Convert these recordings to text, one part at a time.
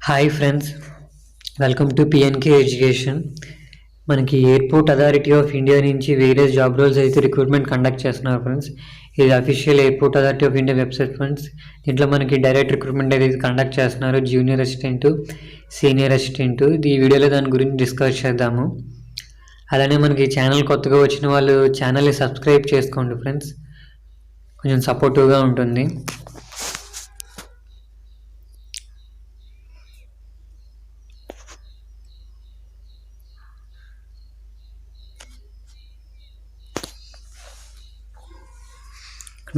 Hi friends, welcome to PNK education. మనకి airport authority of India నుంచి వేరే job roles అయితే రిక్రూట్మెంట్ కండక్ట్ చేస్తున్నారు ఫ్రెండ్స్. ఇది official airport authority of India website friends. దీంట్లో మనకి డైరెక్ట్ రిక్రూట్మెంట్ అయితే కండక్ట్ చేస్తున్నారు, జూనియర్ అసిస్టెంట్, సీనియర్ అసిస్టెంట్. ఈ వీడియోలో దాని గురించి డిస్కస్ చేద్దాము. అలానే మనకి ఛానల్ కొత్తగా వచ్చిన వాళ్ళు ఛానల్ని సబ్స్క్రైబ్ చేసుకోండి ఫ్రెండ్స్, కొంచెం సపోర్టివ్గా ఉంటుంది.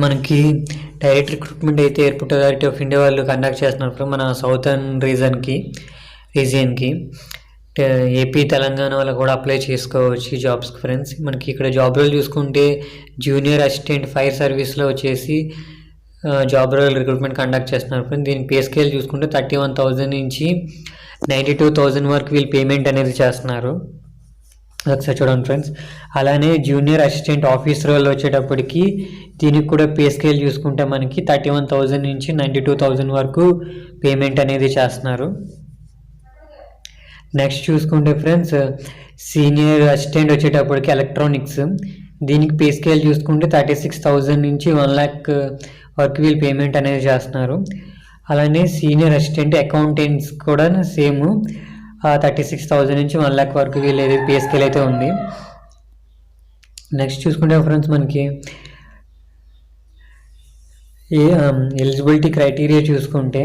మనకి డైరెక్ట్ రిక్రూట్మెంట్ అయితే ఎయిర్పోర్ట్ అథారిటీ ఆఫ్ ఇండియా వాళ్ళు కండక్ట్ చేస్తున్నారు మన సౌతర్న్ రీజియన్కి ఏపీ తెలంగాణ వాళ్ళు కూడా అప్లై చేసుకోవచ్చు ఈ జాబ్స్కి ఫ్రెండ్స్. మనకి ఇక్కడ జాబ్ రోల్ చూసుకుంటే జూనియర్ అసిస్టెంట్ ఫైర్ సర్వీస్లో వచ్చేసి జాబ్ రోల్ రిక్రూట్మెంట్ కండక్ట్ చేస్తున్నారు ఫ్రెండ్స్. దీని పే స్కేల్ చూసుకుంటే 31,000 నుంచి 92,000 వరకు వీళ్ళు పేమెంట్ అనేది చేస్తున్నారు. ఒకసారి చూడండి ఫ్రెండ్స్. అలానే జూనియర్ అసిస్టెంట్ ఆఫీస్ రోల్ వచ్చేటప్పటికి దీనికి కూడా పే స్కేల్ చూసుకుంటే మనకి 31,000 నుంచి 92,000 వరకు పేమెంట్ అనేది చేస్తున్నారు. నెక్స్ట్ చూసుకుంటే ఫ్రెండ్స్, సీనియర్ అసిస్టెంట్ వచ్చేటప్పటికి ఎలక్ట్రానిక్స్, దీనికి పే స్కేల్ చూసుకుంటే 36,000 నుంచి 1 lakh వరకు వీళ్ళు పేమెంట్ అనేది చేస్తున్నారు. అలానే సీనియర్ అసిస్టెంట్ అకౌంటెంట్స్ కూడా సేమ్ 36,000 నుంచి 1 lakh వరకు వీళ్ళు ఏదైతే పే స్కేల్ అయితే ఉంది. నెక్స్ట్ చూసుకుంటే ఫ్రెండ్స్, మనకి ఎలిజిబిలిటీ క్రైటీరియా చూసుకుంటే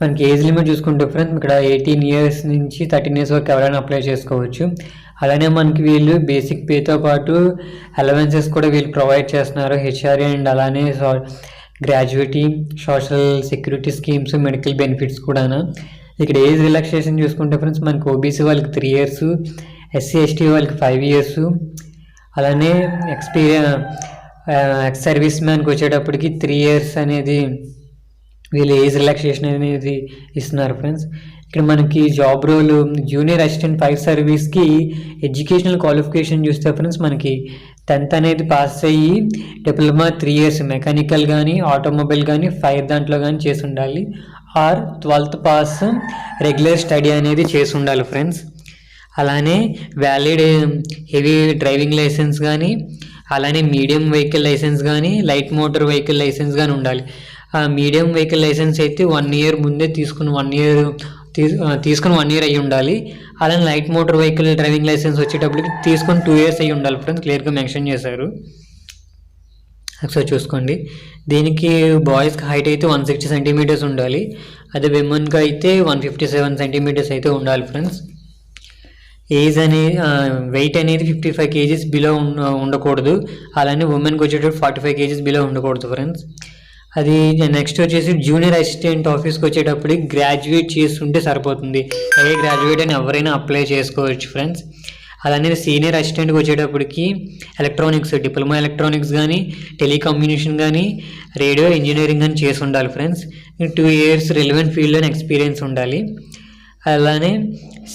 మనకి ఏజ్ లిమిట్ చూసుకుంటే ఫ్రెండ్స్ ఇక్కడ 18 years నుంచి 13 years వరకు ఎవరైనా అప్లై చేసుకోవచ్చు. అలానే మనకి వీళ్ళు బేసిక్ పేతో పాటు అలవెన్సెస్ కూడా వీళ్ళు ప్రొవైడ్ చేస్తున్నారు, హెచ్ఆర్ఏ అండ్ అలానే gratuity, social security schemes, medical benefits కూడా. ఇక్కడ ఏజ్ రిలాక్సేషన్ చూసుకుంటే ఫ్రెండ్స్ మనకి ఓబీసీ వాళ్ళకి 3 years, ఎస్సీ ఎస్టీ వాళ్ళకి 5 years, అలానే ఎక్స్ సర్వీస్ మ్యాన్కి వచ్చేటప్పటికి 3 years అనేది వీళ్ళు ఏజ్ రిలాక్సేషన్ అనేది ఇస్తున్నారు ఫ్రెండ్స్. ఇక్కడ మనకి job role junior assistant fire సర్వీస్కి ఎడ్యుకేషనల్ క్వాలిఫికేషన్ చూస్తే ఫ్రెండ్స్ మనకి 10th అనేది పాస్ అయ్యి డిప్లొమా 3 years మెకానికల్ కానీ ఆటోమొబైల్ కానీ ఫైర్ దాంట్లో కానీ చేసి ఉండాలి, are 12th pass regular study అనేది చేసి ఉండాలి ఫ్రెండ్స్. అలానే వ్యాలిడ్ హెవీ డ్రైవింగ్ లైసెన్స్ కానీ, అలానే మీడియం వెహికల్ లైసెన్స్ కానీ, లైట్ మోటార్ వెహికల్ లైసెన్స్ కానీ ఉండాలి. మీడియం వెహికల్ లైసెన్స్ అయితే 1 year ముందే తీసుకుని 1 year అయ్యి ఉండాలి. అలానే light motor vehicle driving licence వచ్చేటప్పటికి తీసుకొని 2 years అయ్యి ఉండాలి ఫ్రెండ్స్, క్లియర్గా మెన్షన్ చేశారు. ఒకసారి చూసుకోండి. దీనికి బాయ్స్కి హైట్ అయితే 160 centimeters ఉండాలి, అదే విమెన్కి అయితే 157 centimeters అయితే ఉండాలి ఫ్రెండ్స్. ఏజ్ అనేది వెయిట్ అనేది 55 kgs బిలో ఉండకూడదు. అలానే ఉమెన్కి వచ్చేటప్పుడు 45 kgs బిలో ఉండకూడదు ఫ్రెండ్స్. అది నెక్స్ట్ వచ్చేసి జూనియర్ అసిస్టెంట్ ఆఫీస్కి వచ్చేటప్పటికి గ్రాడ్యుయేట్ చేస్తుంటే సరిపోతుంది, ఏ గ్రాడ్యుయేట్ అని ఎవరైనా అప్లై చేసుకోవచ్చు ఫ్రెండ్స్. అలానే సీనియర్ అసిస్టెంట్కి వచ్చేటప్పటికి ఎలక్ట్రానిక్స్, డిప్లొమా ఎలక్ట్రానిక్స్ కానీ, టెలికమ్యూనికేషన్ కానీ, రేడియో ఇంజనీరింగ్ కానీ చేసి ఉండాలి ఫ్రెండ్స్. 2 years రిలవెంట్ ఫీల్డ్లోనే ఎక్స్పీరియన్స్ ఉండాలి. అలానే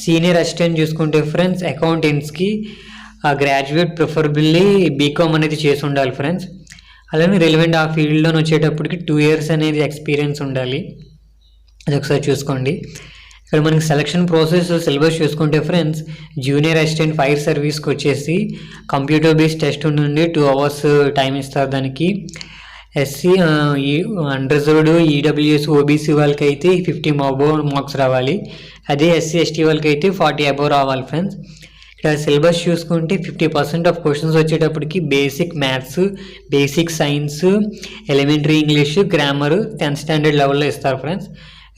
సీనియర్ అసిస్టెంట్ చూసుకుంటే ఫ్రెండ్స్ అకౌంటెంట్స్కి గ్రాడ్యుయేట్ ప్రిఫరబుల్లీ బీకామ్ అనేది చేసి ఉండాలి ఫ్రెండ్స్. అలానే రిలవెంట్ ఆ ఫీల్డ్లో వచ్చేటప్పటికి 2 years అనేది ఎక్స్పీరియన్స్ ఉండాలి. అది ఒకసారి చూసుకోండి. ఇక్కడ మనకి సెలక్షన్ ప్రాసెస్ సిలబస్ చూసుకుంటే ఫ్రెండ్స్, జూనియర్ అసిస్టెంట్ ఫైర్ సర్వీస్కి వచ్చేసి కంప్యూటర్ బేస్డ్ టెస్ట్ నుండి 2 hours టైం ఇస్తారు. దానికి ఎస్సీ అన్రిజర్వ్డ్, ఈడబ్ల్యూఎస్, ఓబీసీ వాళ్ళకి అయితే 50 marks రావాలి, అదే ఎస్సీ ఎస్టీ వాళ్ళకి అయితే 40 above రావాలి ఫ్రెండ్స్. ఇక్కడ సిలబస్ చూసుకుంటే 50% ఆఫ్ క్వశ్చన్స్ వచ్చేటప్పటికి basic maths, basic science, elementary English, grammar 10th standard లెవెల్లో ఇస్తారు friends.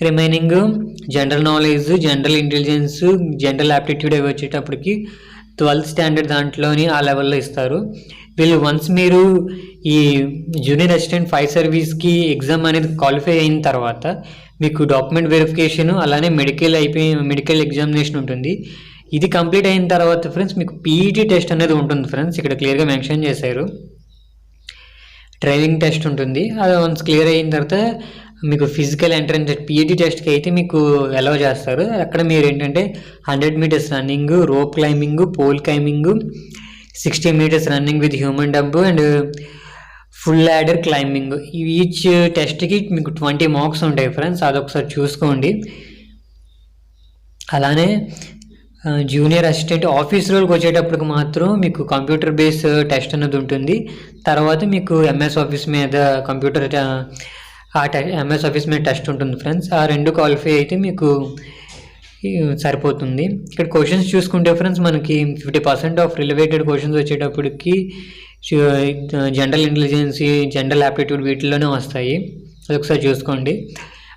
Remaining general knowledge, general intelligence, general aptitude అవి వచ్చేటప్పటికి 12th standard దాంట్లోని ఆ లెవెల్లో ఇస్తారు. వీళ్ళు వన్స్ మీరు ఈ జూనియర్ అసిస్టెంట్ ఫైర్ సర్వీస్కి ఎగ్జామ్ అనేది క్వాలిఫై అయిన తర్వాత మీకు డాక్యుమెంట్ వెరిఫికేషన్, అలానే మెడికల్ ఎగ్జామినేషన్ ఉంటుంది. ఇది కంప్లీట్ అయిన తర్వాత ఫ్రెండ్స్ మీకు పీఈటీ టెస్ట్ అనేది ఉంటుంది ఫ్రెండ్స్, ఇక్కడ క్లియర్గా మెన్షన్ చేశారు. డ్రైవింగ్ టెస్ట్ ఉంటుంది, అది వన్స్ క్లియర్ అయిన తర్వాత మీకు ఫిజికల్ ఎంట్రన్స్ పీఈటీ టెస్ట్కి అయితే మీకు అలౌ చేస్తారు. అక్కడ మీరు ఏంటంటే 100 meters running, rope climbing, pole climbing, 60 meters running with human dub and full ladder climbing. Each టెస్ట్కి మీకు 20 marks ఉంటాయి ఫ్రెండ్స్, అదొకసారి చూసుకోండి. అలానే జూనియర్ అసిస్టెంట్ ఆఫీస్ రోల్కి వచ్చేటప్పటికి మాత్రం మీకు కంప్యూటర్ బేస్ టెస్ట్ అనేది ఉంటుంది. తర్వాత మీకు ఎంఎస్ ఆఫీస్ మీద ఎంఎస్ ఆఫీస్ మీద టెస్ట్ ఉంటుంది ఫ్రెండ్స్. ఆ 2 క్వాలిఫై అయితే మీకు సరిపోతుంది. ఇక్కడ క్వశ్చన్స్ చూసుకుంటే ఫ్రెండ్స్ మనకి 50% ఆఫ్ రిలేటెడ్ క్వశ్చన్స్ వచ్చేటప్పటికి జనరల్ ఇంటెలిజెన్సీ, జనరల్ యాప్టిట్యూడ్ వీటిల్లోనే వస్తాయి. అది ఒకసారి చూసుకోండి.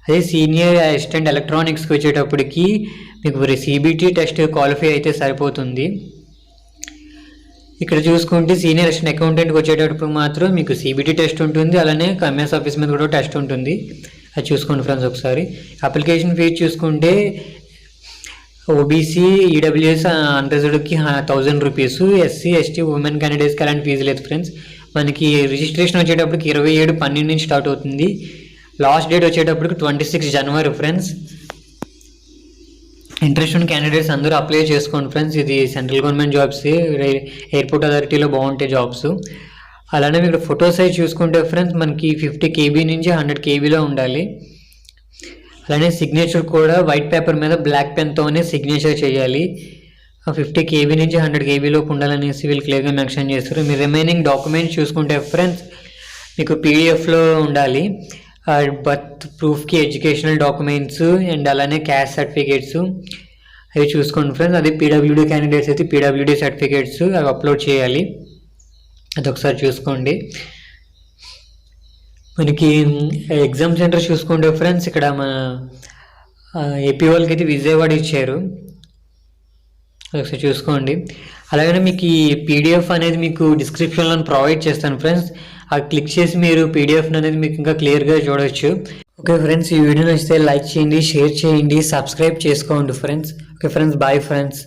అదే సీనియర్ అసిస్టెంట్ ఎలక్ట్రానిక్స్కి వచ్చేటప్పటికి మీకు సిబిటి టెస్ట్ క్వాలిఫై అయితే సరిపోతుంది. ఇక్కడ చూసుకుంటే సీనియర్ అసిస్టెంట్ అకౌంటెంట్కి వచ్చేటప్పుడు మాత్రం మీకు సిబిటి టెస్ట్ ఉంటుంది. అలానే ఎంఎస్ ఆఫీస్ మీద కూడా టెస్ట్ ఉంటుంది. అది చూసుకోండి ఫ్రెండ్స్ ఒకసారి. అప్లికేషన్ ఫీజు చూసుకుంటే ఓబీసీ, ఈడబ్ల్యూఎస్ అన్రిజర్వ్డ్కి 1000 రూపీస్, ఎస్సీ, ఎస్టీ, ఉమెన్ క్యాండిడేట్స్కి అలాంటి ఫీజు లేదు ఫ్రెండ్స్. మనకి రిజిస్ట్రేషన్ వచ్చేటప్పటికి 27/12 నుంచి స్టార్ట్ అవుతుంది. లాస్ట్ డేట్ వచ్చేటప్పటికి 26 జనవరి ఫ్రెండ్స్. ఇంట్రెస్ట్ ఉన్న క్యాండిడేట్స్ అందరూ అప్లై చేసుకోండి ఫ్రెండ్స్. ఇది సెంట్రల్ గవర్నమెంట్ జాబ్స్, ఎయిర్పోర్ట్ అథారిటీలో బాగుంటాయి జాబ్స్. అలానే మీకు ఫోటో సైజ్ చూసుకుంటే ఫ్రెండ్స్ మనకి 50 KB నుంచి 100 KBలో ఉండాలి. అలానే సిగ్నేచర్ కూడా వైట్ పేపర్ మీద బ్లాక్ పెన్తోనే సిగ్నేచర్ చేయాలి. 50 KB నుంచి 100 KBలోకి ఉండాలనేసి వీళ్ళు క్లియర్గా మెన్షన్ చేస్తారు. మీ రిమైనింగ్ డాక్యుమెంట్స్ చూసుకుంటే ఫ్రెండ్స్ మీకు పీడిఎఫ్లో ఉండాలి. బర్త్ ప్రూఫ్కి ఎడ్యుకేషనల్ డాక్యుమెంట్స్ అండ్ అలానే క్యాస్ట్ సర్టిఫికేట్స్ అవి చూసుకోండి ఫ్రెండ్స్. అదే పీడబ్ల్యూడీ క్యాండిడేట్స్ అయితే పీడబ్ల్యూడీ సర్టిఫికేట్స్ అవి అప్లోడ్ చేయాలి. అది ఒకసారి చూసుకోండి. మనకి ఎగ్జామ్ సెంటర్ చూసుకుంటే ఫ్రెండ్స్ ఇక్కడ మన ఏపీ వాళ్ళకి అయితే విజయవాడ ఇచ్చారు. ఒకసారి చూసుకోండి. అలాగే మీకు ఈ పీడిఎఫ్ అనేది మీకు డిస్క్రిప్షన్లో ప్రొవైడ్ చేస్తాను ఫ్రెండ్స్. అది క్లిక్ చేసి మీరు పీడిఎఫ్ అనేది మీకు ఇంకా క్లియర్గా చూడవచ్చు. ఓకే ఫ్రెండ్స్, ఈ వీడియో నచ్చితే లైక్ చేయండి, షేర్ చేయండి, సబ్స్క్రైబ్ చేసుకోండి friends. Okay friends, bye friends.